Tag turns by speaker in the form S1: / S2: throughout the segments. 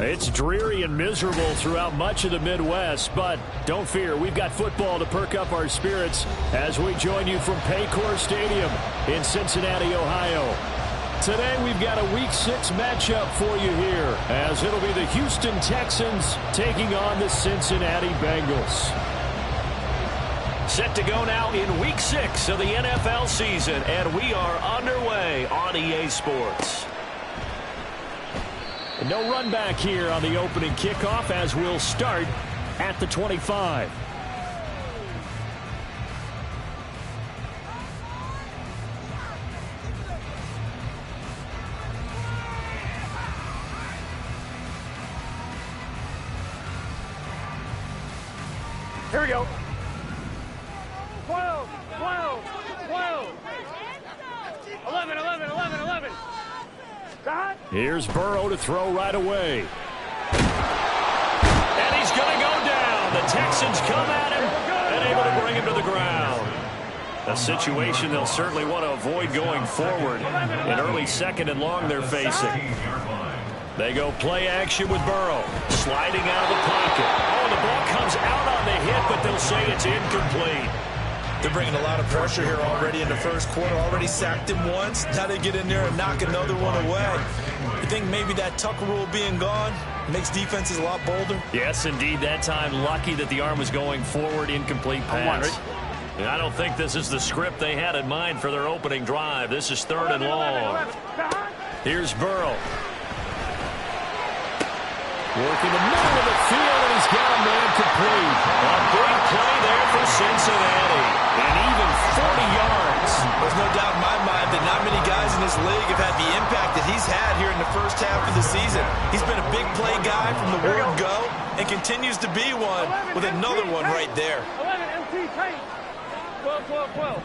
S1: It's dreary and miserable throughout much of the Midwest, but don't fear, we've got football to perk up our spirits as we join you from Paycor Stadium in Cincinnati, Ohio. Today we've got a Week 6 matchup for you here, as it'll be the Houston Texans taking on the Cincinnati Bengals. Set to go now in Week 6 of the NFL season, and we are underway on EA Sports. No run back here on the opening kickoff as we'll start at the 25.
S2: Here we go. 12, 12, 12. 11, 11, 11, 11.
S1: Here's Burrow to throw right away. And he's going to go down. The Texans come at him and able to bring him to the ground. A situation they'll certainly want to avoid going forward. An early second and long they're facing. They go play action with Burrow. Sliding out of the pocket. Oh, the ball comes out on the hit, but they'll say it's incomplete.
S3: They're bringing a lot of pressure here already in the first quarter. Already sacked him once. Now they get in there and knock another one away. I think maybe that Tucker rule being gone makes defenses a lot bolder.
S1: Yes, indeed. That time, lucky that the arm was going forward. Incomplete pass. And I don't think this is the script they had in mind for their opening drive. This is 3rd and long. Here's Burrow. Working the middle of the field, and he's got a man complete. A big play there for Cincinnati. And even 40 yards.
S3: There's no doubt in my mind that not many guys in this league have had the impact that he's had here in the first half of the season. He's been a big play guy from the word go and continues to be one with another one right there.
S2: 11, MT, 12, 12,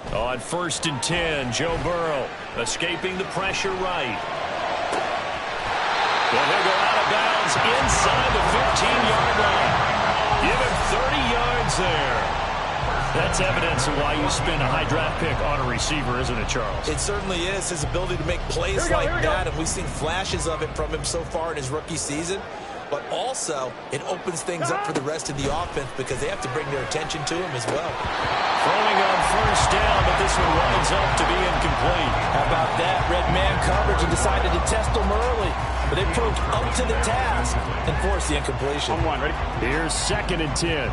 S2: 12.
S1: On 1st and 10, Joe Burrow escaping the pressure right. Well, he'll go out of bounds inside the 15-yard line. Give him 30 yards there. That's evidence of why you spend a high draft pick on a receiver, isn't it, Charles?
S3: It certainly is. His ability to make plays like that, and we've seen flashes of it from him so far in his rookie season. But also, it opens things up for the rest of the offense because they have to bring their attention to him as well.
S1: Throwing on 1st down, but this one winds up to be incomplete.
S3: How about that? Red man coverage and decided to test him early. But they proved up to the task and forced the incompletion.
S2: On one, ready?
S1: Here's 2nd and 10.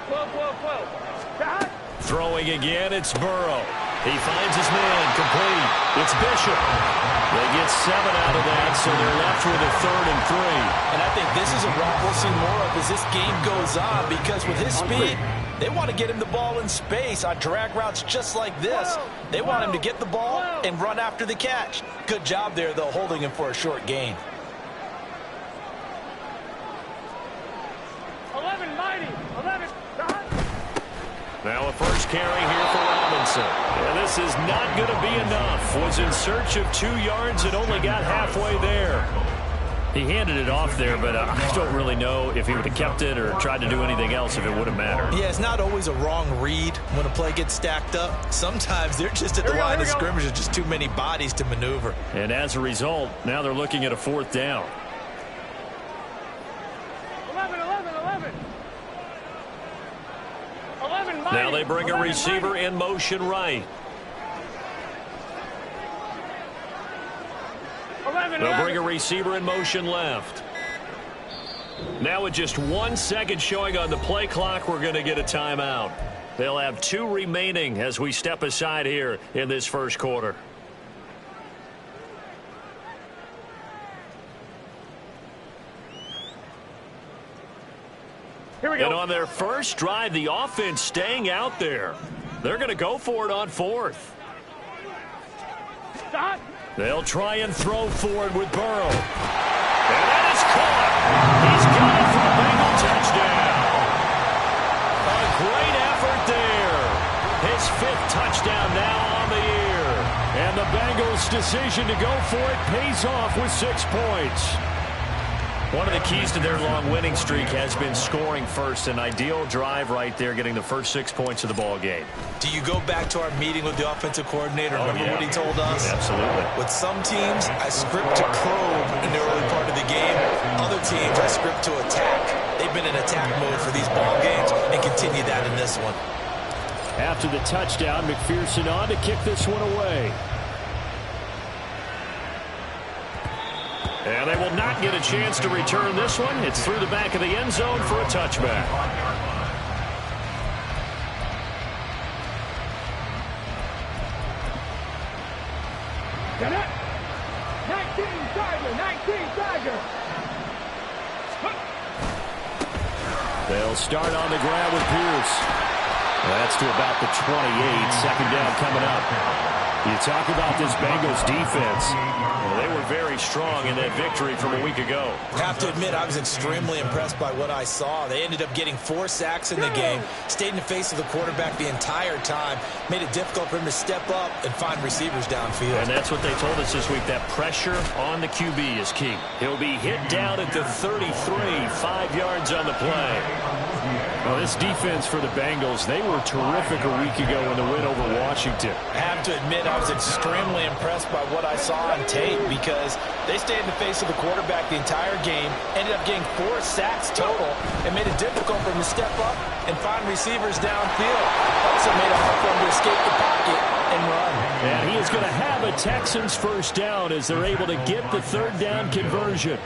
S2: 12, 12, 12.
S1: Throwing again, it's Burrow. He finds his man, complete. It's Bishop. They get 7 out of that, so they're left with a 3rd and 3.
S3: And I think this is a route we'll see more of as this game goes on, because with his speed, they want to get him the ball in space on drag routes just like this. They want him to get the ball and run after the catch. Good job there, though, holding him for a short gain.
S2: 11, mighty. 11.
S1: Now a first carry here for Robinson. And this is not going to be enough. Was in search of 2 yards and only got halfway there. He handed it off there, but I don't really know if he would have kept it or tried to do anything else if it would have mattered.
S3: Yeah, it's not always a wrong read when a play gets stacked up. Sometimes they're just at the line of scrimmage. There's just too many bodies to maneuver.
S1: And as a result, now they're looking at a 4th down.
S2: 11, 11, 11. 11, mighty.
S1: Now they bring a receiver in motion right.
S2: 11,
S1: They'll bring a receiver in motion left. Now with just 1 second showing on the play clock, we're going to get a timeout. They'll have 2 remaining as we step aside here in this first quarter.
S2: Here we go.
S1: And on their first drive, the offense staying out there. They're going to go for it on 4th.
S2: Stop.
S1: They'll try and throw forward with Burrow. And that is caught. He's got it for a Bengal touchdown. A great effort there. His 5th touchdown now on the year. And the Bengals' decision to go for it pays off with 6 points. One of the keys to their long winning streak has been scoring first. An ideal drive right there, getting the first 6 points of the ball game.
S3: Do you go back to our meeting with the offensive coordinator? Remember what he told us?
S1: Absolutely.
S3: With some teams, I script to probe in the early part of the game. Other teams, I script to attack. They've been in attack mode for these ball games and continue that in this one.
S1: After the touchdown, McPherson on to kick this one away. And they will not get a chance to return this one. It's through the back of the end zone for a touchback.
S2: Get it. 19 Tiger, 19 Tiger.
S1: They'll start on the ground with Pierce. That's to about the 28. Second down coming up. You talk about this Bengals defense. Well, they were very strong in that victory from a week ago.
S3: I have to admit, I was extremely impressed by what I saw. They ended up getting 4 sacks in the game, stayed in the face of the quarterback the entire time, made it difficult for him to step up and find receivers downfield.
S1: And that's what they told us this week, that pressure on the QB is key. He'll be hit down at the 33, 5 yards on the play. Well, this defense for the Bengals, they were terrific a week ago in the win over Washington.
S3: I have to admit, I was extremely impressed by what I saw on tape because they stayed in the face of the quarterback the entire game, ended up getting 4 sacks total, and made it difficult for him to step up and find receivers downfield. Also made it hard for him to escape the pocket and run.
S1: And he is going to have a Texans first down as they're able to get the third down conversion.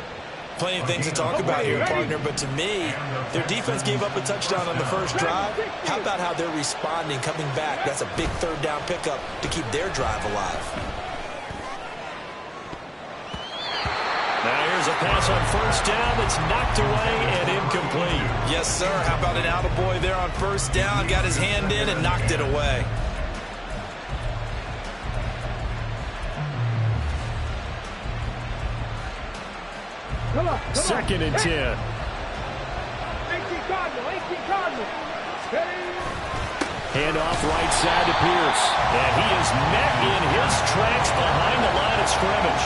S3: Plenty of things to talk about here, partner, but to me, their defense gave up a touchdown on the first drive. How about how they're responding, coming back? That's a big third down pickup to keep their drive alive.
S1: Now here's a pass on first down that's knocked away and incomplete.
S3: Yes, sir. How about an attaboy there on first down? Got his hand in and knocked it away.
S2: Come on.
S1: Second and 10.
S2: 18 Cardinal.
S1: Hand off right side to Pierce. And he is met in his tracks behind the line of scrimmage.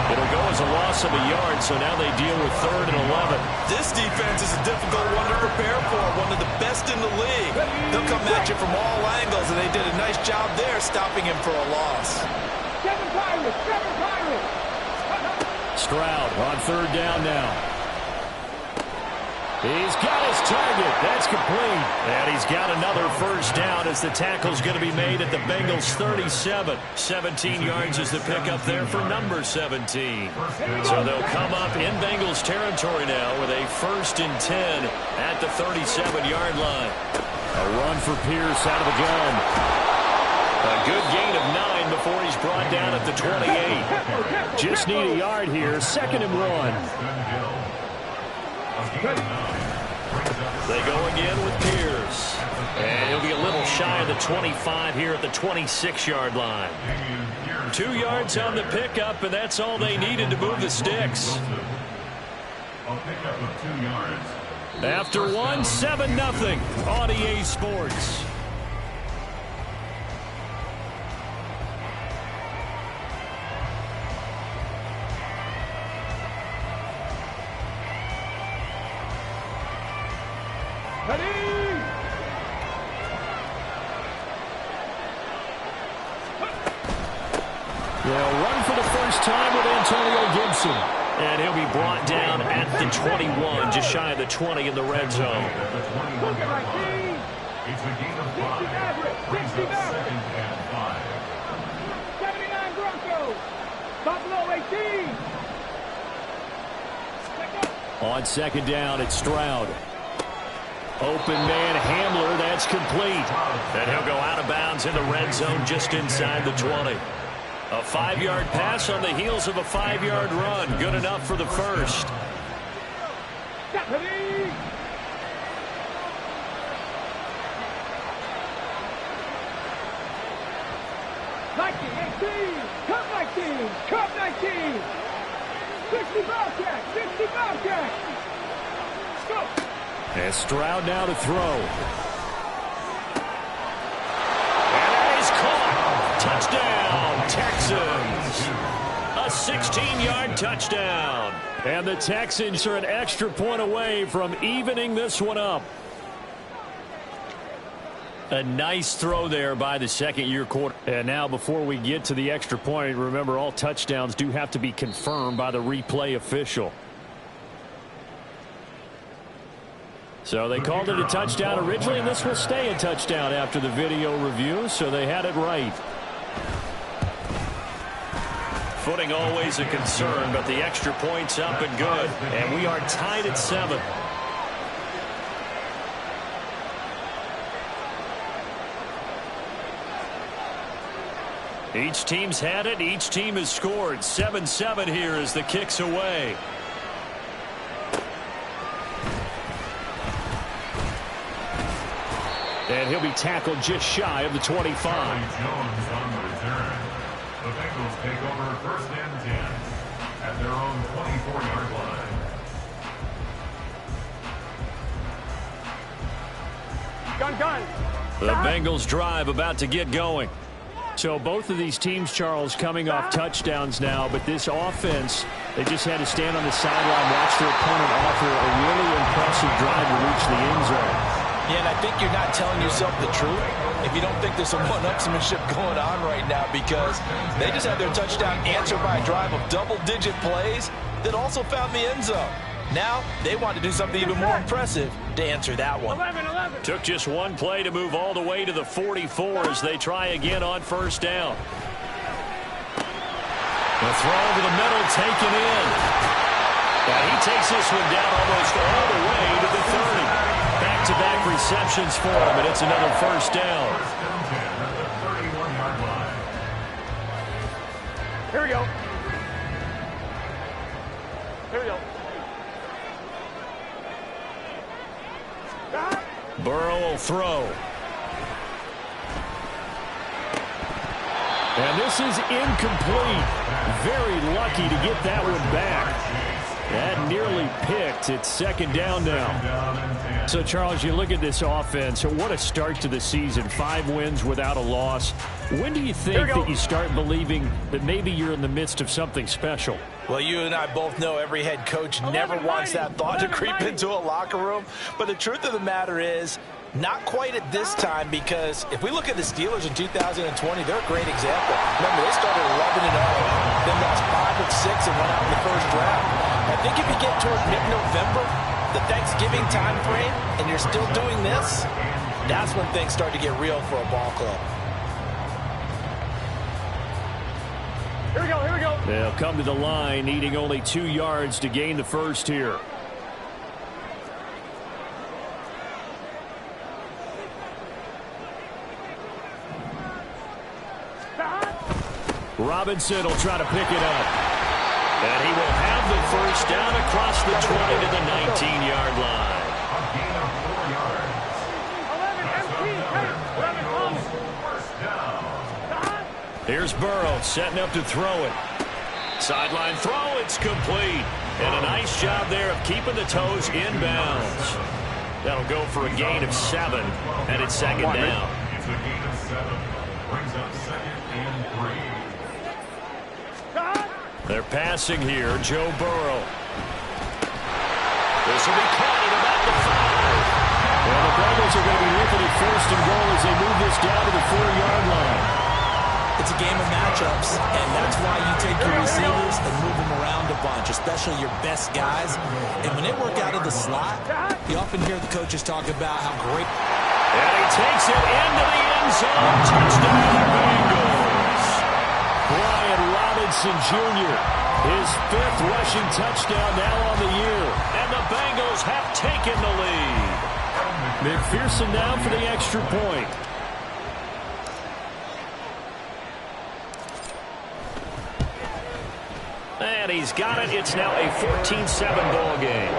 S1: It'll go as a loss of a yard, so now they deal with 3rd and 11.
S3: This defense is a difficult one to prepare for, one of the best in the league. They'll come at you from all angles, and they did a nice job there stopping him for a loss.
S2: Seven Pirates.
S1: Stroud on 3rd down now. He's got his target. That's complete. And he's got another first down as the tackle's going to be made at the Bengals 37. 17 yards is the pickup there for number 17. So they'll come up in Bengals territory now with a 1st and 10 at the 37-yard line. A run for Pierce out of the gun. A good gain of 9 before he's brought down at the 28. Just need a yard here. 2nd and 1. They go again with Pierce. And he'll be a little shy of the 25 here at the 26-yard line. 2 yards on the pickup, and that's all they needed to move the sticks. After 1, 7-0 on EA Sports. They'll run for the first time with Antonio Gibson. And he'll be brought down at the 21, just shy of the 20 in the red zone.
S2: It's a gain of 5. 2nd and 5. 79 Broncos. Buffalo 18.
S1: On 2nd down, it's Stroud. Open man Hamler, that's complete. And he'll go out of bounds in the red zone just inside the 20. A 5-yard pass on the heels of a 5-yard run. Good enough for the first.
S2: Cup 19. 60 Bobcat. 60 Bobcat. Let's go.
S1: And Stroud now to throw. And that is caught. Touchdown, Texans. A 16-yard touchdown. And the Texans are an extra point away from evening this one up. A nice throw there by the second-year quarter. And now before we get to the extra point, remember all touchdowns do have to be confirmed by the replay official. So they called it a touchdown originally, and this will stay a touchdown after the video review, so they had it right. Footing always a concern, but the extra point's up and good. And we are tied at 7. Each team's had it. Each team has scored. 7-7 here as the kick's away. And he'll be tackled just shy of the 25.
S4: Jones on the return. The Bengals take over 1st and 10 at their own 24-yard line.
S2: Gun.
S1: The Bengals drive about to get going. So both of these teams, Charles, coming off touchdowns now, but this offense, they just had to stand on the sideline, watch their opponent offer a really impressive drive to reach the end zone.
S3: Yeah, and I think you're not telling yourself the truth if you don't think there's some one-upsmanship going on right now, because they just had their touchdown answered by a drive of double-digit plays that also found the end zone. Now they want to do something even more impressive to answer that one.
S2: 11.
S1: Took just one play to move all the way to the 44 as they try again on 1st down. The throw over the middle taken in. And he takes this one down almost all the way to the 30. Back-to-back receptions for him, and it's another 1st down.
S4: 1st and 10 at the 31-yard line.
S2: Here we go.
S1: Burrow will throw. And this is incomplete. Very lucky to get that one back. That nearly picked. It's 2nd down now. So, Charles, you look at this offense. What a start to the season. 5 wins without a loss. When do you think that you start believing that maybe you're in the midst of something special?
S3: Well, you and I both know every head coach never wants that thought to creep into a locker room. But the truth of the matter is, not quite at this time, because if we look at the Steelers in 2020, they're a great example. Remember, they started 11-0, then lost 5 of 6 and went out in the 1st round. I think if you get toward mid-November, the Thanksgiving time frame, and you're still doing this, that's when things start to get real for a ball club.
S2: Here we go.
S1: They'll come to the line, needing only 2 yards to gain the 1st here. Robinson will try to pick it up. And he will have the 1st down across the 20 to the 19-yard line.
S4: A gain of 4 yards.
S2: 11
S4: 1st down.
S1: Here's Burrow setting up to throw it. Sideline throw, it's complete. And a nice job there of keeping the toes inbounds. That'll go for a gain of 7, and it's 2nd down.
S4: It's a gain of 7. Brings up 2nd and 3.
S1: They're passing here, Joe Burrow. This will be caught at about the 5. Well, the Bengals are going to be looking at 1st and goal as they move this down to the 4-yard line.
S3: It's a game of matchups, and that's why you take your receivers and move them around a bunch, especially your best guys. And when they work out of the slot, you often hear the coaches talk about how great.
S1: And he takes it into the end zone. Touchdown, Bengals. Brian Robinson Jr., his 5th rushing touchdown now on the year. And the Bengals have taken the lead. McPherson now for the extra point. And he's got it. It's now a 14-7 ball game.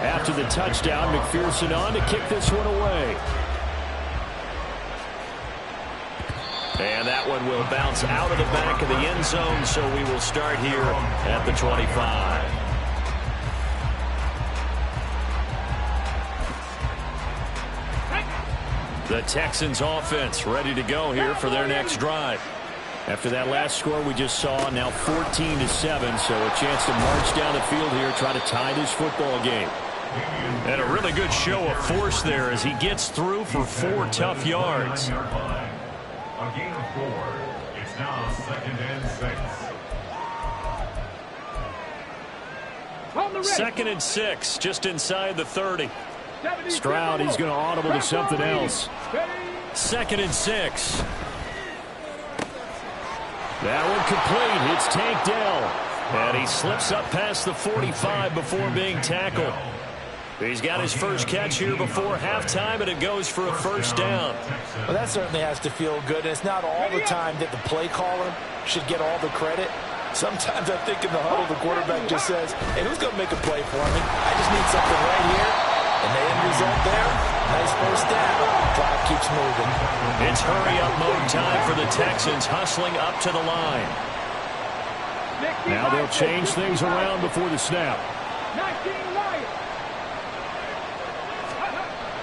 S1: After the touchdown, McPherson on to kick this one away. And that one will bounce out of the back of the end zone, so we will start here at the 25. The Texans offense ready to go here for their next drive. After that last score we just saw, now 14-7, so a chance to march down the field here, try to tie this football game.
S5: And a really good show of force there as he gets through for 4 tough yards.
S4: A gain of 4. It's now 2nd and 6.
S5: 2nd and 6, just inside the 30.
S1: Stroud, he's going to audible to something else.
S5: 2nd and 6.
S1: That one complete. It's Tank Dell. And he slips up past the 45 before being tackled. He's got his first catch here before halftime, and it goes for a first down.
S3: Well, that certainly has to feel good. And it's not all the time that the play caller should get all the credit. Sometimes I think in the huddle, the quarterback just says, hey, who's going to make a play for me? I just need something right here. And the end result there, nice first down. Drive keeps moving.
S1: It's hurry-up mode time for the Texans, hustling up to the line. Now they'll change things around before the snap.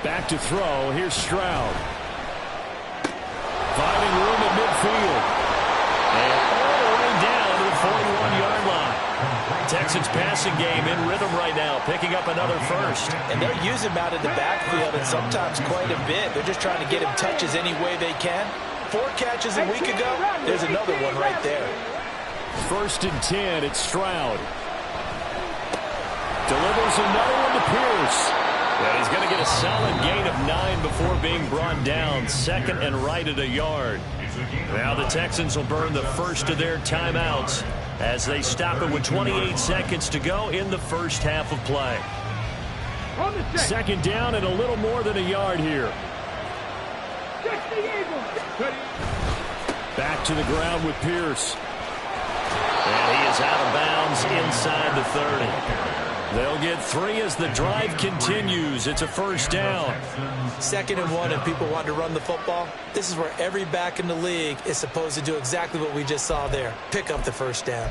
S1: Back to throw. Here's Stroud. Finding room at midfield. And all the way down to the 41-yard line. Texans passing game in rhythm right now, picking up another first.
S3: And they're using him out of the backfield, and sometimes quite a bit. They're just trying to get him touches any way they can. 4 catches a week ago. There's another one right there.
S1: 1st and 10. It's Stroud. Delivers another one to Pierce. And he's going to get a solid gain of 9 before being brought down. 2nd and right at a yard. Now the Texans will burn the first of their timeouts as they stop it with 28 seconds to go in the first half of play. 2nd down and a little more than a yard here. Back to the ground with Pierce. And he is out of bounds inside the 30. They'll get 3 as the drive continues. It's a first down.
S3: 2nd and 1, and people want to run the football. This is where every back in the league is supposed to do exactly what we just saw there. Pick up the first down.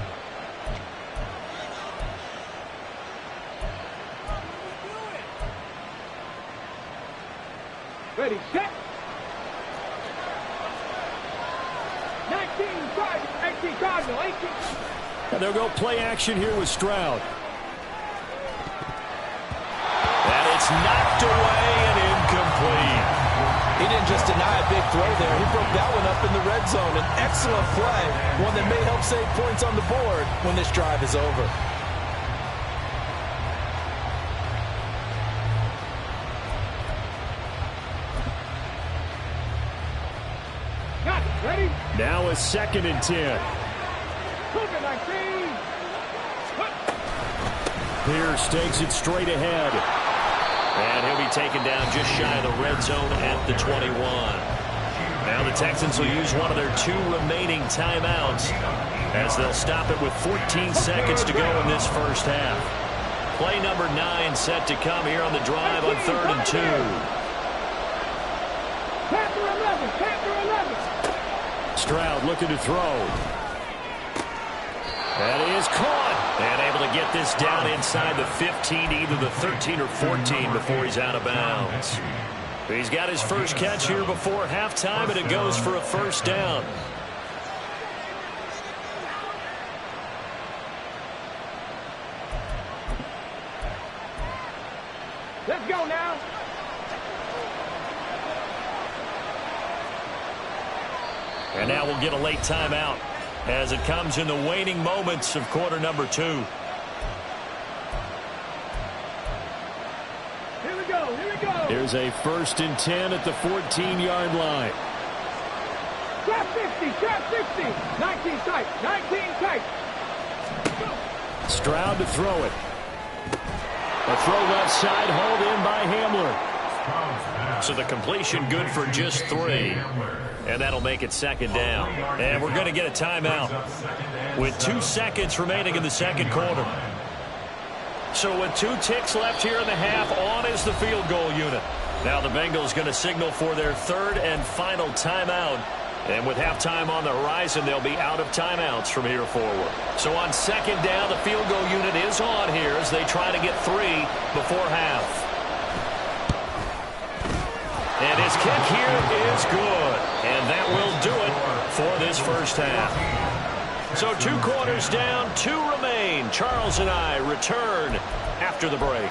S2: Ready, set. 19 Cardinal, 18.
S1: And they'll go play action here with Stroud.
S5: And it's knocked away and incomplete.
S3: He didn't just deny a big throw there. He broke that one up in the red zone. An excellent play, one that may help save points on the board when this drive is over.
S2: Got it, ready?
S1: Now a 2nd and 10. Pierce takes it straight ahead. And he'll be taken down just shy of the red zone at the 21. Now the Texans will use one of their 2 remaining timeouts as they'll stop it with 14 seconds to go in this first half. Play number 9 set to come here on the drive on 3rd and 2. Stroud looking to throw. That is caught. And able to get this down inside the 15, either the 13 or 14 before he's out of bounds. He's got his first catch here before halftime, and it goes for a first down.
S2: Let's go now.
S1: And now we'll get a late timeout as it comes in the waning moments of quarter number 2.
S2: Here we go, here we go.
S1: Here's a 1st and 10 at the 14-yard line.
S2: Trap 50, trap 50. 19 tight, 19 tight.
S1: Stroud to throw it. A throw left side, hauled in by Hamler. So the completion good for just 3. And that'll make it 2nd down. And we're going to get a timeout with 2 seconds remaining in the 2nd quarter. So with 2 ticks left here in the half, on is the field goal unit. Now the Bengals going to signal for their 3rd and final timeout. And with halftime on the horizon, they'll be out of timeouts from here forward. So on 2nd down, the field goal unit is on here as they try to get 3 before half.
S5: And his kick here is good. And that will do it for this first half. So 2 quarters down, 2 remain. Charles and I return after the break.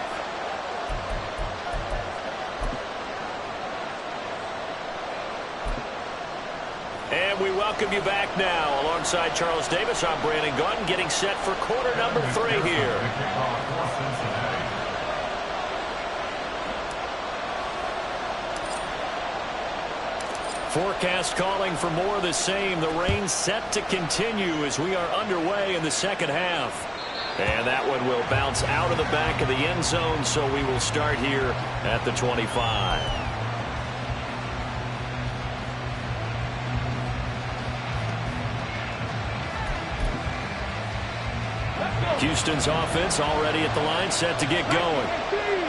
S5: And we welcome you back now. Alongside Charles Davis, I'm Brandon Gunn, getting set for quarter number 3 here. Forecast calling for more of the same. The rain set to continue as we are underway in the second half. And that one will bounce out of the back of the end zone, so we will start here at the 25. Houston's offense already at the line, set to get going.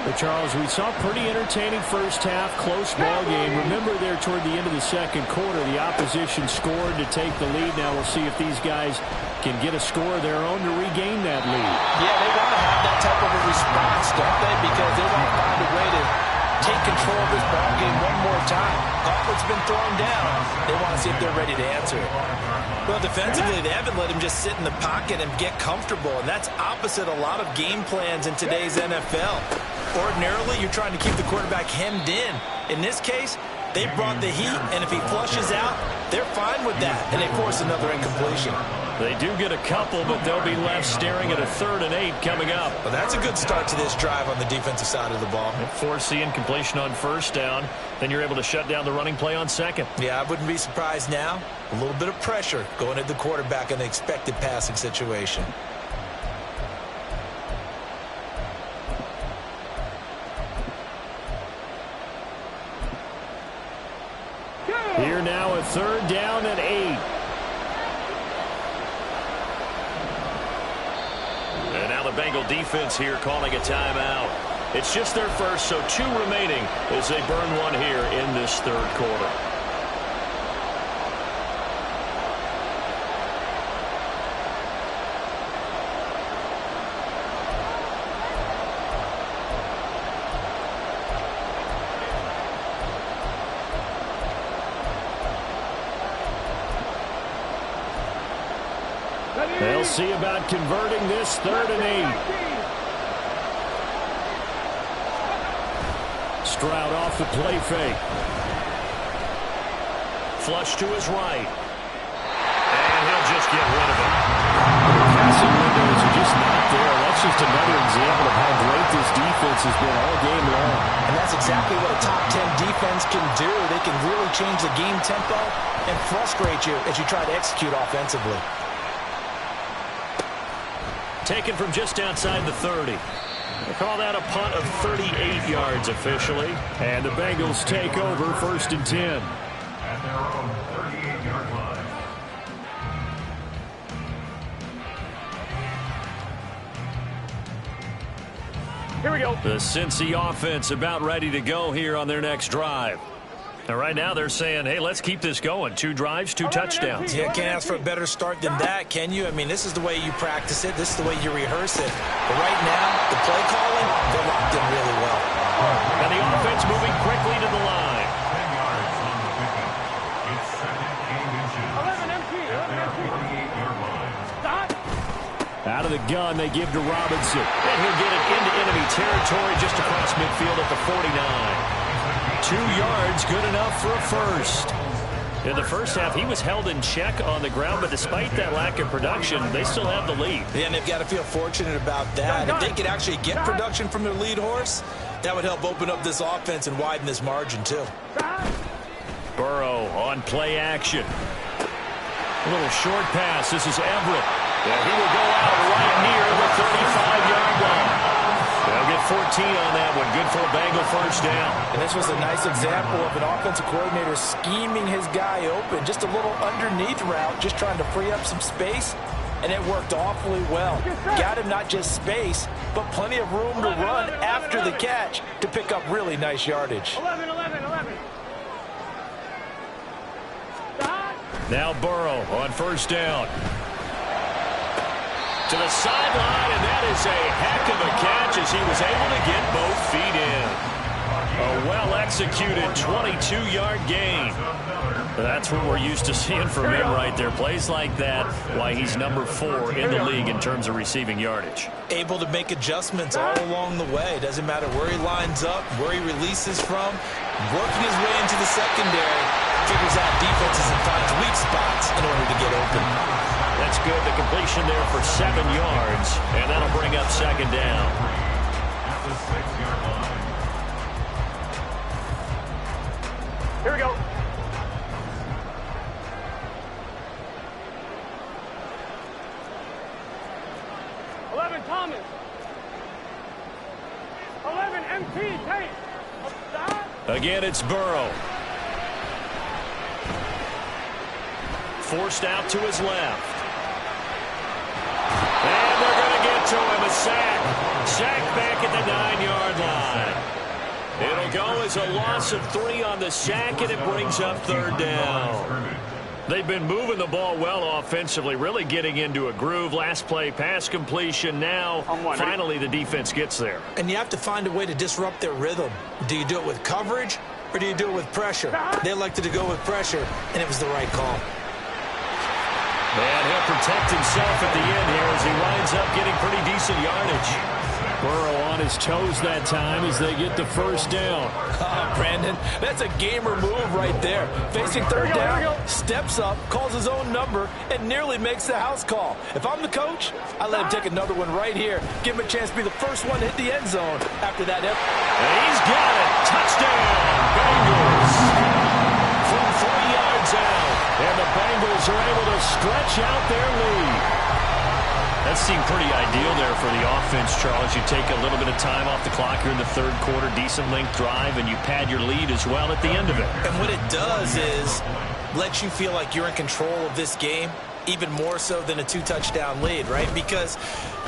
S1: But Charles, we saw a pretty entertaining first half, close ball game. Remember there toward the end of the second quarter, the opposition scored to take the lead. Now we'll see if these guys can get a score of their own to regain that lead.
S3: Yeah, they want to have that type of a response, don't they? Because they want to find a way to take control of this ball game one more time. Gauntlet's been thrown down. They want to see if they're ready to answer it. Well, defensively, they haven't let him just sit in the pocket and get comfortable, and that's opposite a lot of game plans in today's NFL. Ordinarily, you're trying to keep the quarterback hemmed in. In this case, they brought the heat, and if he flushes out, they're fine with that, and they force another incompletion.
S5: They do get a couple, but they'll be left staring at a 3rd and 8 coming up.
S3: Well, that's a good start to this drive on the defensive side of the ball.
S5: Force the incompletion on first down, then you're able to shut down the running play on second.
S3: Yeah, I wouldn't be surprised now. A little bit of pressure going at the quarterback in the expected passing situation.
S1: Here now a 3rd down and 8.
S5: And now the Bengal defense here calling a timeout. It's just their first, so 2 remaining as they burn one here in this 3rd quarter.
S1: They'll see about converting this 3rd and 8. Stroud off the play fake.
S5: Flush to his right. And he'll just get rid of it.
S1: Passing windows are just not there. That's just another example of how great this defense has been all game long.
S3: And that's exactly what a top 10 defense can do. They can really change the game tempo and frustrate you as you try to execute offensively.
S5: Taken from just outside the 30. They call that a punt of 38 yards officially.
S1: And the Bengals take over 1st and 10.
S4: At their own 38-yard line.
S1: Here we go.
S5: The Cincy offense about ready to go here on their next drive. And right now they're saying, hey, let's keep this going. 2 drives, 2 touchdowns.
S3: Yeah, can't ask for a better start than that, can you? I mean, this is the way you practice it. This is the way you rehearse it. But right now, the play calling, they're locked in really well.
S5: And the offense moving quickly to the line.
S4: 10 yards on the pickup. It's 2nd and inches.
S2: 11 empty.
S4: At their 48-yard line.
S2: Stop.
S1: Out of the gun, they give to Robinson.
S5: And he'll get it into enemy territory just across midfield at the 49. 2 yards, good enough for a first. In the first half, he was held in check on the ground, but despite that lack of production, they still have the lead.
S3: Yeah, and they've got to feel fortunate about that. If they could actually get production from their lead horse, that would help open up this offense and widen this margin, too.
S5: Burrow on play action. A little short pass. This is Everett. And he will go out right near the 35-yard line. They'll get 14 on that one. Good for a Bengal first down.
S3: And this was a nice example of an offensive coordinator scheming his guy open. Just a little underneath route, just trying to free up some space. And it worked awfully well. Got him not just space, but plenty of room to run after the catch to pick up really nice yardage.
S2: 11.
S5: Now Burrow on first down. To the sideline, and that is a heck of a catch as he was able to get both feet in. A well-executed 22-yard gain. That's what we're used to seeing from him right there. Plays like that, why he's number 4 in the league in terms of receiving yardage.
S3: Able to make adjustments all along the way. Doesn't matter where he lines up, where he releases from. Working his way into the secondary. Figures out defenses and finds weak spots in order to get open.
S5: That's good. The completion there for 7 yards, and that'll bring up second down.
S4: At the 6-yard line.
S2: Here we go. Thomas. 11 MT Tate.
S5: Again, it's Burrow. Forced out to his left. And they're going to get to him. A sack. Sack back at the 9-yard line. It'll go as a loss of 3 on the sack, and it brings up third down. They've been moving the ball well offensively, really getting into a groove. Last play, pass completion. Now, finally, the defense gets there.
S3: And you have to find a way to disrupt their rhythm. Do you do it with coverage, or do you do it with pressure? They elected to go with pressure, and it was the right call.
S5: And he'll protect himself at the end here as he winds up getting pretty decent yardage. Burrow on his toes that time as they get the first down.
S3: Brandon, that's a gamer move right there. Facing third down, steps up, calls his own number, and nearly makes the house call. If I'm the coach, I let him take another one right here. Give him a chance to be the first one to hit the end zone after that.
S5: And he's got it. Touchdown, Bengals. From 3 yards out, and the Bengals are able to stretch out their lead. That seemed pretty ideal there for the offense, Charles. You take a little bit of time off the clock here in the third quarter, decent length drive, and you pad your lead as well at the end of it.
S3: And what it does is let you feel like you're in control of this game, even more so than a 2-touchdown lead, right? Because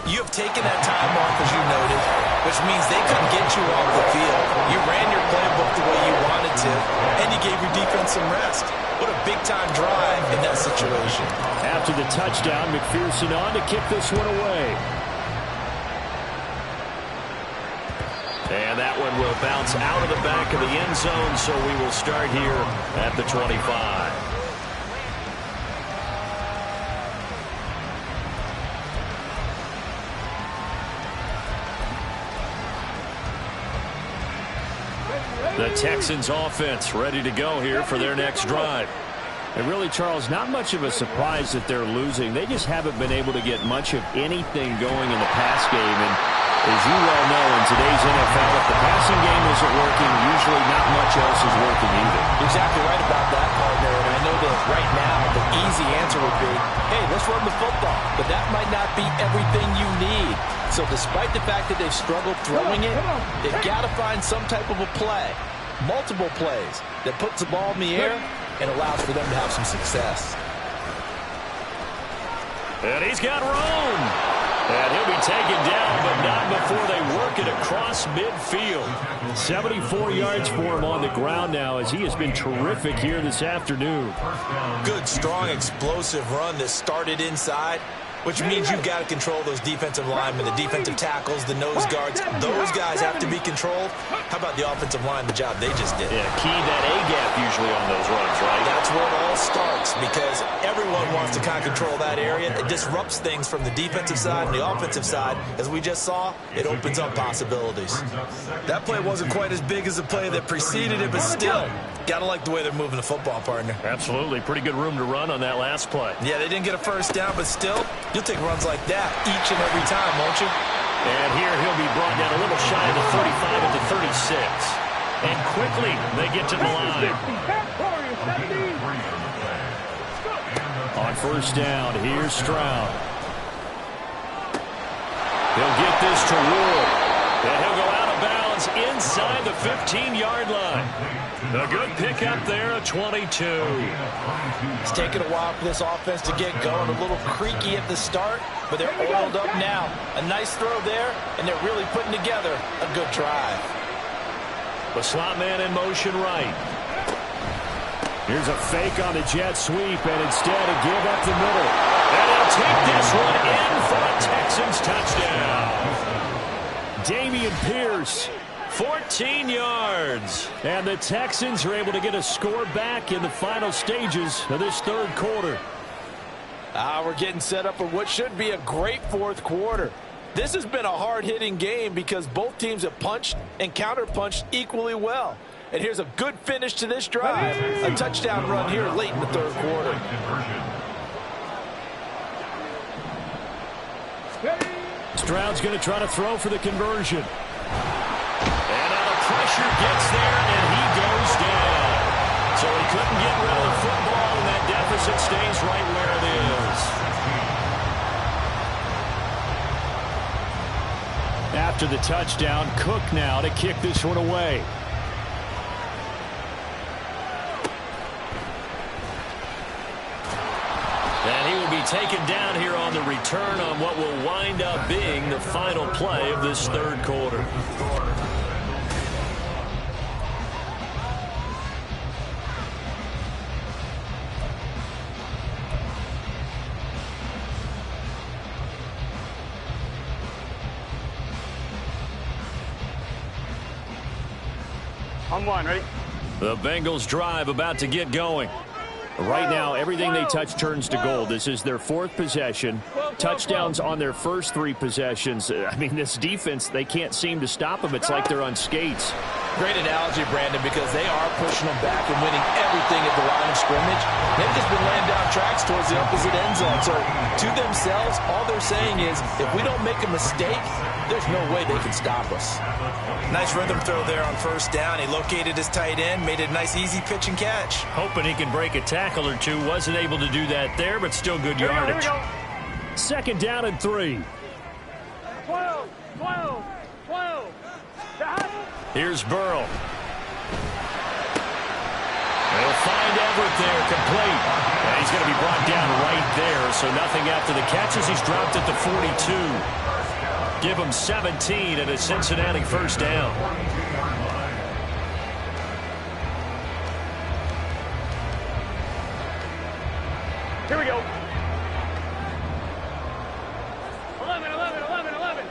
S3: you have taken that time off, as you noted, which means they couldn't get you off the field. You ran your playbook the way you wanted to, and you gave your defense some rest. What a big-time drive in that situation.
S1: After the touchdown, McPherson on to kick this one away.
S5: And that one will bounce out of the back of the end zone, so we will start here at the 25. The Texans offense ready to go here for their next drive.
S1: And really, Charles, not much of a surprise that they're losing. They just haven't been able to get much of anything going in the pass game. And as you well know, in today's NFL, if the passing game isn't working, usually not much else is working either.
S3: Exactly right about that, partner. And I know that right now the easy answer would be, hey, let's run the football. But that might not be everything you need. So despite the fact that they've struggled throwing it, they've got to find some type of a play, multiple plays, that puts the ball in the air and allows for them to have some success.
S5: And he's got room. And he'll be taken down, but not before they work it across midfield.
S1: 74 yards for him on the ground now as he has been terrific here this afternoon.
S3: Good, strong, explosive run that started inside, which means you've got to control those defensive linemen, the defensive tackles, the nose guards. Those guys have to be controlled. How about the offensive line, the job they just did?
S5: Yeah, key that A-gap usually on those runs, right?
S3: That's where it all starts because everyone wants to kind of control that area. It disrupts things from the defensive side and the offensive side. As we just saw, it opens up possibilities. That play wasn't quite as big as the play that preceded it, but still, got to like the way they're moving the football, partner.
S5: Absolutely. Pretty good room to run on that last play.
S3: Yeah, they didn't get a first down, but still, you'll take runs like that each and every time, won't you?
S5: And here he'll be brought down a little shy of the 35 at the 36. And quickly, they get to the line.
S1: On first down, here's Stroud.
S5: He'll get this to Wood. And he'll go out of bounds inside the 15-yard line. A good pickup there, a 22.
S3: It's taken a while for this offense to get going. A little creaky at the start, but they're oiled up now. A nice throw there, and they're really putting together a good drive.
S5: The slot man in motion right.
S1: Here's a fake on the jet sweep, and instead a give up the middle.
S5: And he'll take this one in for a Texans touchdown.
S1: Dameon Pierce
S5: 14 yards.
S1: And the Texans are able to get a score back in the final stages of this third quarter.
S3: We're getting set up for what should be a great fourth quarter. This has been a hard-hitting game because both teams have punched and counter-punched equally well. And here's a good finish to this drive. A touchdown run here late in the third quarter.
S1: Stroud's going to try to throw for the conversion.
S5: And now the pressure gets there, and he goes down. So he couldn't get rid of the football, and that deficit stays right where it is.
S1: After the touchdown, Cook now to kick this one away.
S5: And he will be taken down here on the return on what will wind up being the final play of this third quarter.
S2: On one, ready?
S5: The Bengals drive about to get going.
S1: Right now, everything they touch turns to gold. This is their fourth possession. Touchdowns on their first three possessions. I mean, this defense, they can't seem to stop them. It's like they're on skates.
S3: Great analogy, Brandon, because they are pushing them back and winning everything at the line of scrimmage. They've just been laying down tracks towards the opposite end zone. So to themselves, all they're saying is, if we don't make a mistake, there's no way they can stop us. Nice rhythm throw there on first down. He located his tight end, made it a nice easy pitch and catch.
S5: Hoping he can break a tackle or two. Wasn't able to do that there, but still good yardage.
S1: Second down and 3.
S2: 12, 12, 12.
S5: Here's Burrow. They'll find Everett there, complete. And he's going to be brought down right there, so nothing after the catches. He's dropped at the 42. Give him 17 and a Cincinnati first down.
S2: Here we go. 11, 11, 11, 11.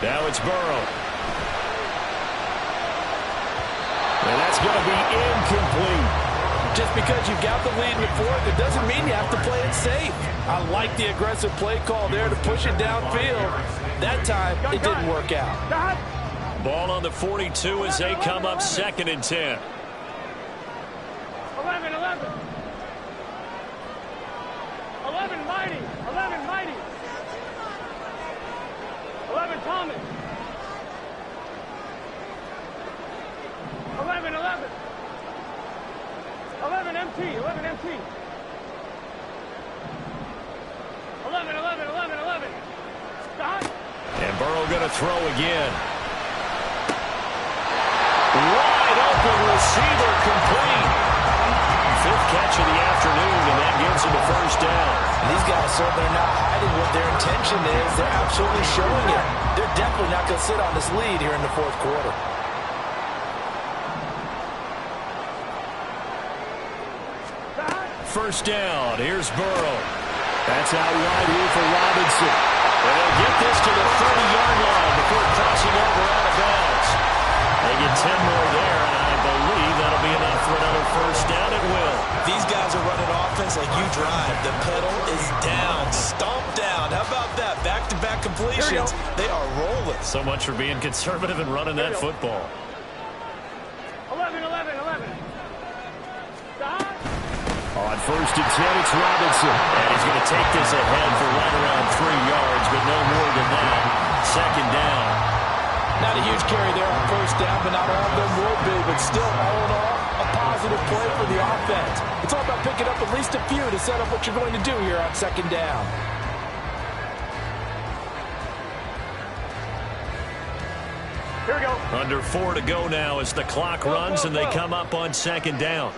S1: Now it's Burrow. And that's going to be incomplete.
S3: Just because you've got the lead in the fourth, it doesn't mean you have to play it safe. I like the aggressive play call there to push it downfield. That time, it didn't work out.
S5: Ball on the 42 as they come up 2nd and 10.
S2: 11, 11. 11, Mighty. 11, Mighty. 11, Thomas. 11, 11. 11, MT. 11, MT. 11, 11, 11, 11. Stop.
S5: And Burrow going to throw again. Wide open receiver, complete. 5th catch of the afternoon, and that gives him a first down.
S3: These guys certainly are not hiding what their intention is. They're absolutely showing it. They're definitely not going to sit on this lead here in the fourth quarter.
S5: First down. Here's Burrow. That's out wide here for Robinson. And they'll get this to the 30-yard line before crossing over out of bounds. They get 10 more there, and I believe that'll be enough for another first down. It will.
S3: These guys are running offense like you drive. The pedal is down, stomped down. How about that? Back-to-back completions. They are rolling.
S5: So much for being conservative and running that football.
S2: 11, 11, 11. Stop.
S1: On 1st and 10, it's Robinson.
S5: And he's going to take this ahead for right around 3 yards, but no more than that. 2nd down.
S3: Not a huge carry there on first down, but not all of them will be. But still, all in all, a positive play for the offense. It's all about picking up at least a few to set up what you're going to do here on 2nd down.
S2: Here we go.
S5: Under 4 to go now as the clock runs and they come up on 2nd down.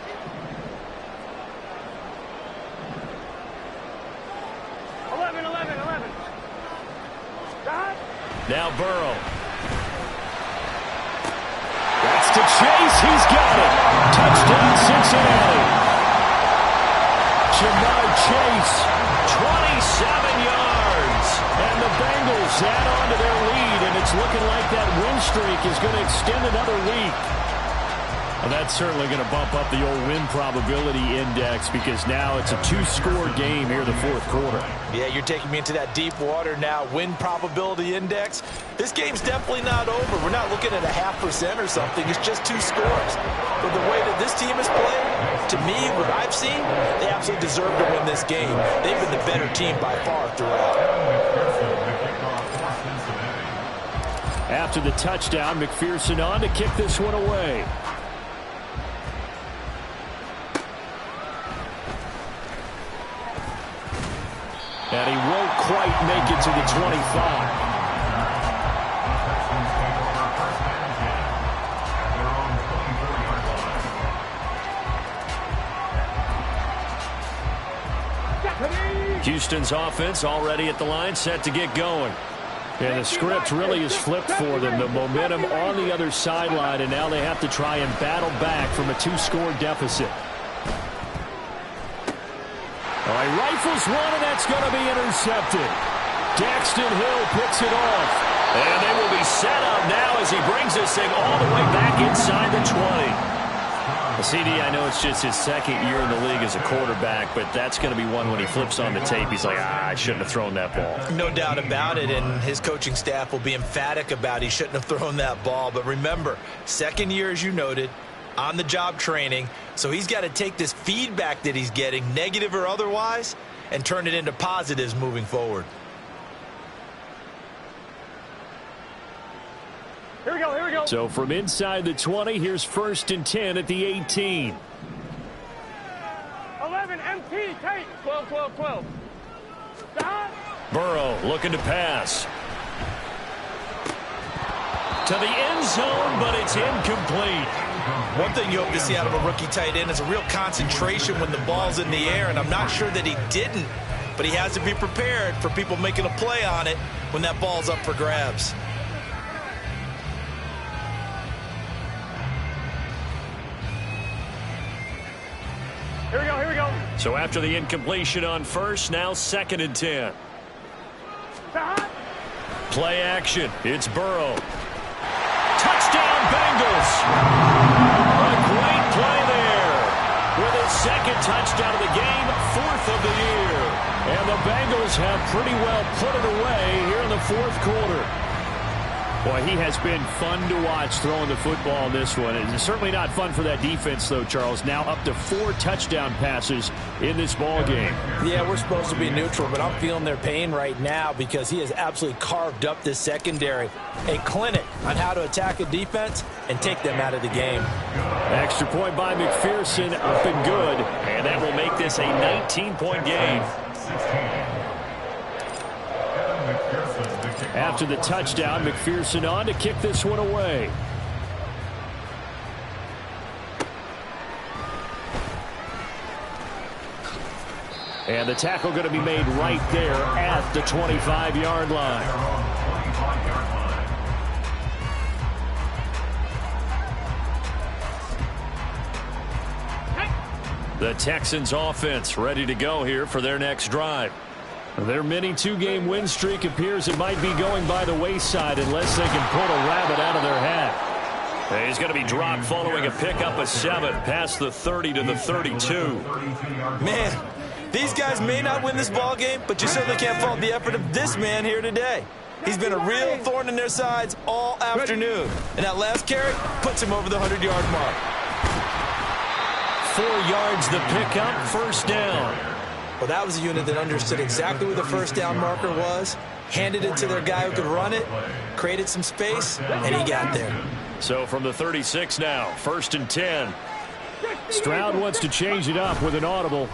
S2: 11, 11, 11. Stop.
S1: Now Burrow. That's to Chase. He's got it. Touchdown, Cincinnati. Jamar Chase.
S5: 27 yards.
S1: And the Bengals add on to their lead, and it's looking like that win streak is going to extend another week. Well, that's certainly going to bump up the old win probability index because now it's a 2-score game here in the fourth quarter.
S3: Yeah, you're taking me into that deep water now. Win probability index. This game's definitely not over. We're not looking at a 0.5% or something. It's just 2 scores. But the way that this team has played, to me, what I've seen, they absolutely deserve to win this game. They've been the better team by far throughout.
S1: After the touchdown, McPherson on to kick this one away. And he won't quite make it to the 25. Houston's offense already at the line, set to get going. And the script really is flipped for them. The momentum on the other sideline, and now they have to try and battle back from a 2-score deficit. All right, rifles one, and that's going to be intercepted. Daxton Hill picks it off. And they will be set up now as he brings this thing all the way back inside the 20. CD, I know it's just his second year in the league as a quarterback, but that's going to be one when he flips on the tape. He's like, I shouldn't have thrown that ball.
S3: No doubt about it, and his coaching staff will be emphatic about he shouldn't have thrown that ball. But remember, second year, as you noted, on-the-job training, so he's got to take this feedback that he's getting, negative or otherwise, and turn it into positives moving forward.
S2: Here we go, here we go.
S1: So from inside the 20, here's 1st and 10 at the 18.
S2: 11, MT, take. 12, 12, 12. Stop.
S1: Burrow looking to pass. To the end zone, but it's incomplete.
S3: One thing you hope to see out of a rookie tight end is a real concentration when the ball's in the air, and I'm not sure that he didn't, but he has to be prepared for people making a play on it when that ball's up for grabs.
S2: Here we go, here we go.
S1: So after the incompletion on first, now 2nd and 10.
S2: Stop.
S1: Play action. It's Burrow. Touchdown, Bengals. A great play there. With his 2nd touchdown of the game, 4th of the year. And the Bengals have pretty well put it away here in the 4th quarter. Boy, he has been fun to watch throwing the football in this one. It's certainly not fun for that defense, though, Charles. Now up to 4 touchdown passes in this ball game.
S3: Yeah, we're supposed to be neutral, but I'm feeling their pain right now because he has absolutely carved up this secondary. A clinic on how to attack a defense and take them out of the game.
S1: Extra point by McPherson, up and good. And that will make this a 19-point game. After the touchdown, McPherson on to kick this one away. And the tackle going to be made right there at the 25-yard line. The Texans offense ready to go here for their next drive. Their mini 2-game win streak appears it might be going by the wayside unless they can pull a rabbit out of their hat. He's going to be dropped following a pickup of 7 past the 30 to the 32.
S3: Man, these guys may not win this ball game, but you certainly can't fault the effort of this man here today. He's been a real thorn in their sides all afternoon. And that last carry puts him over the 100-yard mark.
S1: 4 yards the pickup, 1st down.
S3: Well, that was a unit that understood exactly where the 1st down marker was, handed it to their guy who could run it, created some space, and he got there.
S1: So from the 36 now, 1st and 10. Stroud wants to change it up with an audible.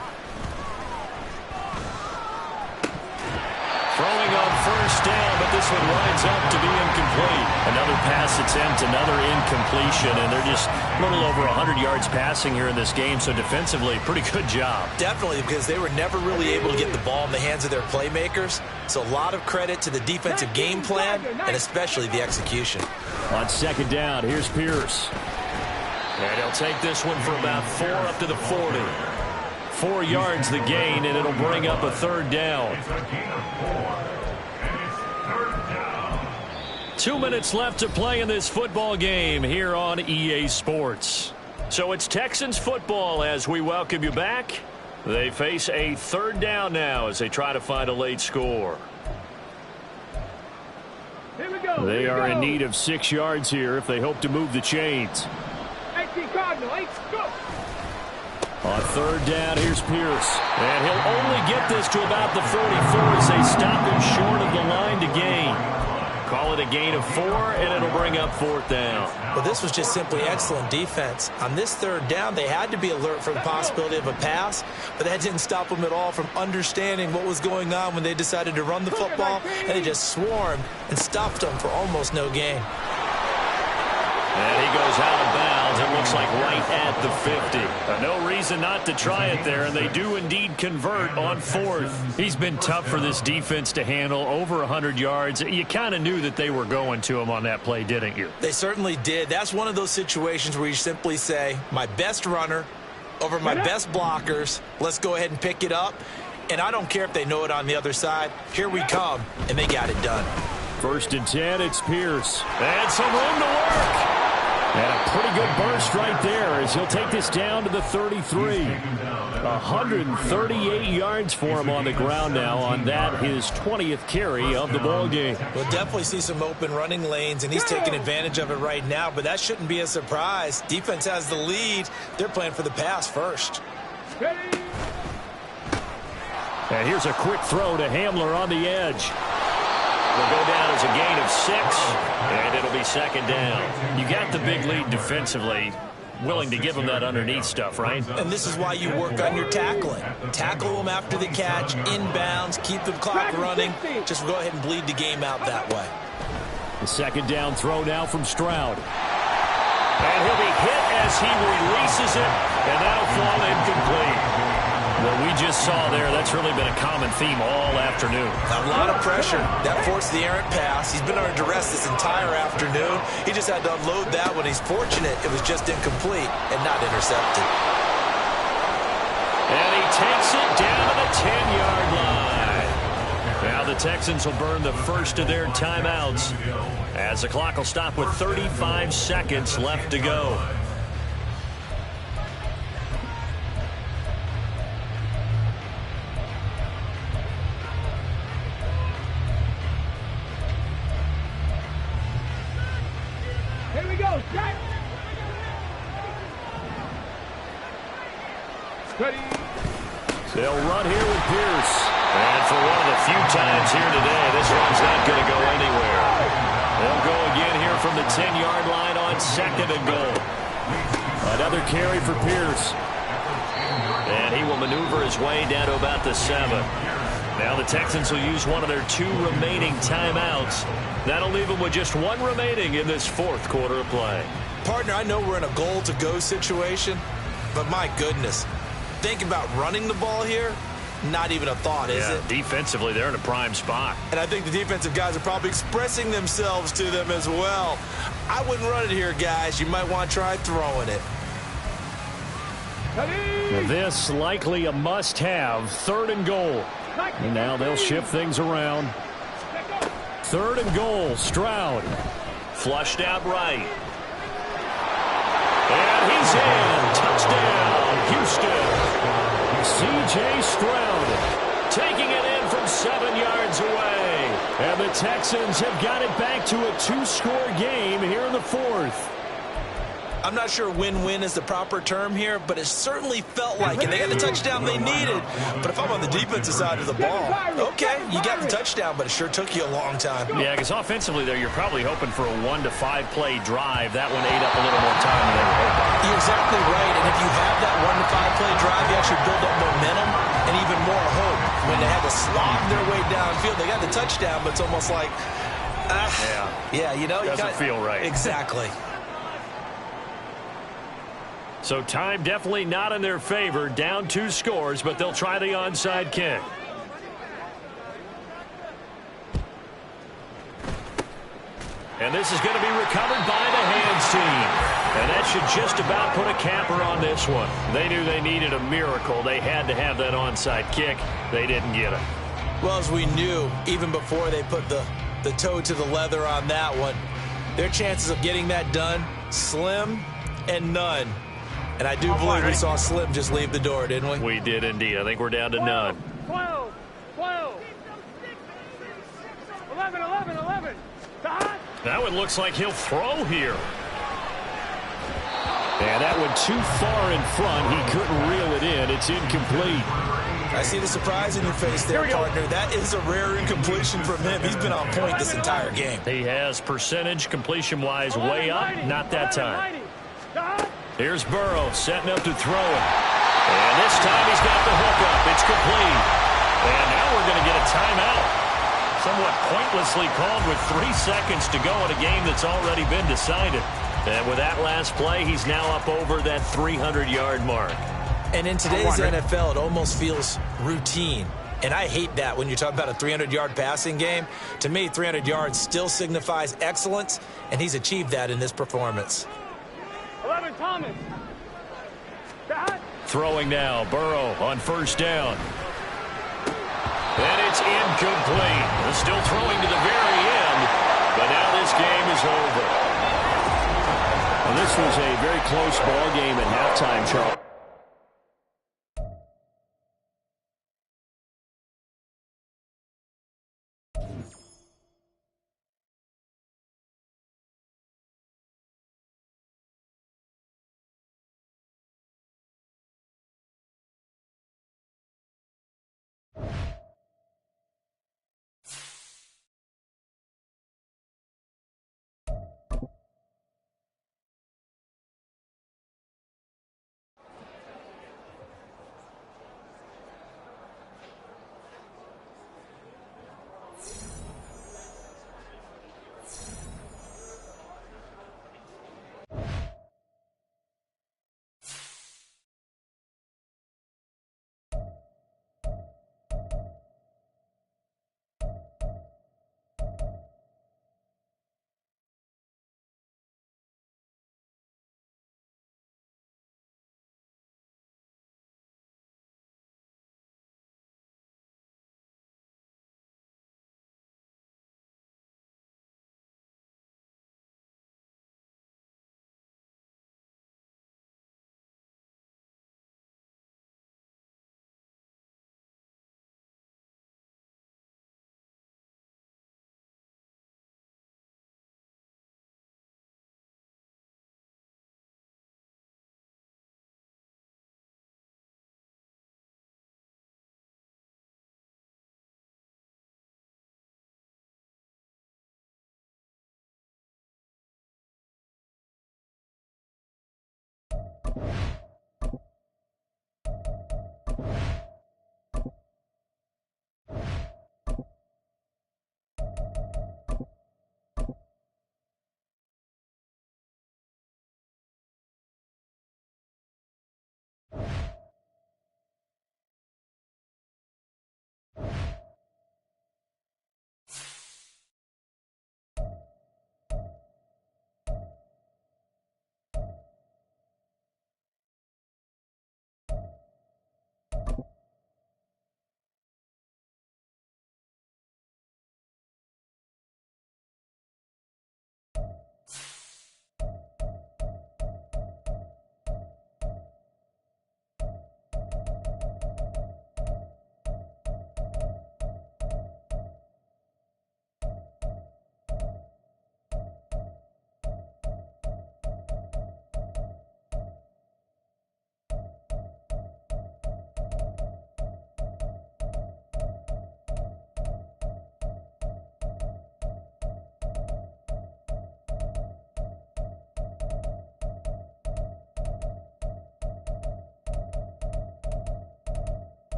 S1: Throwing on 1st down, but this one winds up to be incomplete. Another pass attempt, another incompletion, and they're just a little over 100 yards passing here in this game, so defensively, pretty good job.
S3: Definitely, because they were never really able to get the ball in the hands of their playmakers, so a lot of credit to the defensive game plan and especially the execution.
S1: On 2nd down, here's Pierce. And he'll take this one for about 4 up to the 40. 4 yards the gain, and it'll bring up a 3rd down. 2 minutes left to play in this football game here on EA Sports. So it's Texans football as we welcome you back. They face a third down now as they try to find a late score.
S2: Here we go.
S1: They are in need of 6 yards here if they hope to move the chains.
S2: 18 Cardinal, 8, go.
S1: On third down, here's Pierce. And he'll only get this to about the 44 as they stop him short of the line to gain. Call it a gain of 4, and it'll bring up 4th down.
S3: Well, this was just simply excellent defense. On this third down, they had to be alert for the possibility of a pass, but that didn't stop them at all from understanding what was going on when they decided to run the football, and they just swarmed and stopped them for almost no gain.
S1: And he goes out of bounds. It looks like right at the 50. No reason not to try it there, and they do indeed convert on 4th. He's been tough for this defense to handle, over 100 yards. You kind of knew that they were going to him on that play, didn't you?
S3: They certainly did. That's one of those situations where you simply say, my best runner over my best blockers. Let's go ahead and pick it up. And I don't care if they know it on the other side. Here we come, and they got it done.
S1: 1st and 10, it's Pierce. And some room to work. And a pretty good burst right there as he'll take this down to the 33. 138 yards for him on the ground now on that, his 20th carry of the ball game.
S3: We'll definitely see some open running lanes, and he's taking advantage of it right now, but that shouldn't be a surprise. Defense has the lead. They're playing for the pass first.
S1: And here's a quick throw to Hamler on the edge. Will go down as a gain of 6, and it'll be 2nd down. You got the big lead defensively, willing to give them that underneath stuff, right?
S3: And this is why you work on your tackling. Tackle them after the catch, inbounds, keep the clock running. Just go ahead and bleed the game out that way.
S1: The 2nd down throw now from Stroud. And he'll be hit as he releases it, and that'll fall incomplete. What we just saw there, that's really been a common theme all afternoon.
S3: A lot of pressure. That forced the errant pass. He's been under duress this entire afternoon. He just had to unload that one. He's fortunate it was just incomplete and not intercepted.
S1: And he takes it down to the 10-yard line. Now the Texans will burn the first of their timeouts as the clock will stop with 35 seconds left to go. They'll run here with Pierce. And for one of the few times here today, this one's not going to go anywhere. They'll go again here from the 10-yard line on 2nd and goal. Another carry for Pierce. And he will maneuver his way down to about the 7. Now the Texans will use one of their 2 remaining timeouts. That'll leave them with just 1 remaining in this 4th quarter of play.
S3: Partner, I know we're in a goal-to-go situation, but my goodness. Think about running the ball here, not even a thought, is it?
S1: Defensively, they're in a prime spot.
S3: And I think the defensive guys are probably expressing themselves to them as well. I wouldn't run it here, guys. You might want to try throwing it.
S1: Now this likely a must-have, 3rd and goal. And now they'll shift things around. 3rd and goal, Stroud. Flushed out right. And he's in. Touchdown, Houston. C.J. Stroud taking it in from 7 yards away. And the Texans have got it back to a 2-score game here in the 4th.
S3: I'm not sure win-win is the proper term here, but it certainly felt like it. They got the touchdown they needed. But if I'm on the defensive side of the ball, okay, you got the touchdown, but it sure took you a long time.
S1: Yeah, because offensively there, you're probably hoping for a 1 to 5 play drive. That one ate up a little more time than they were hoping.
S3: You're exactly right, and if you have that 1 to 5 play drive, you actually build up momentum and even more hope. When they had to slob their way downfield, they got the touchdown, but it's almost like, yeah, you know,
S1: doesn't feel right.
S3: Exactly.
S1: So time definitely not in their favor. Down 2 scores, but they'll try the onside kick. And this is going to be recovered by the hands team. And that should just about put a capper on this one. They knew they needed a miracle. They had to have that onside kick. They didn't get it.
S3: Well, as we knew, even before they put the the toe to the leather on that one. Their chances of getting that done, slim and none. And I do believe we saw Slim just leave the door, didn't we?
S5: We did indeed. I think we're down to none.
S2: 12, 11.
S1: That one looks like he'll throw here. And that one too far in front. He couldn't reel it in. It's incomplete.
S3: I see the surprise in your face there, partner. That is a rare incompletion from him. He's been on point this entire game.
S1: He has percentage completion-wise way up. Not that time. Here's Burrow setting up to throw it. And this time he's got the hook up. It's complete. And now we're going to get a timeout. Somewhat pointlessly called with 3 seconds to go in a game that's already been decided. And with that last play, he's now up over that 300-yard mark.
S3: And in today's NFL, it almost feels routine. And I hate that when you talk about a 300-yard passing game. To me, 300 yards still signifies excellence, and he's achieved that in this performance.
S2: 11, Thomas.
S1: Throwing now, Burrow on first down. And it's incomplete. They're still throwing to the very end, but now this game is over. Well, this was a very close ball game at halftime, Charles.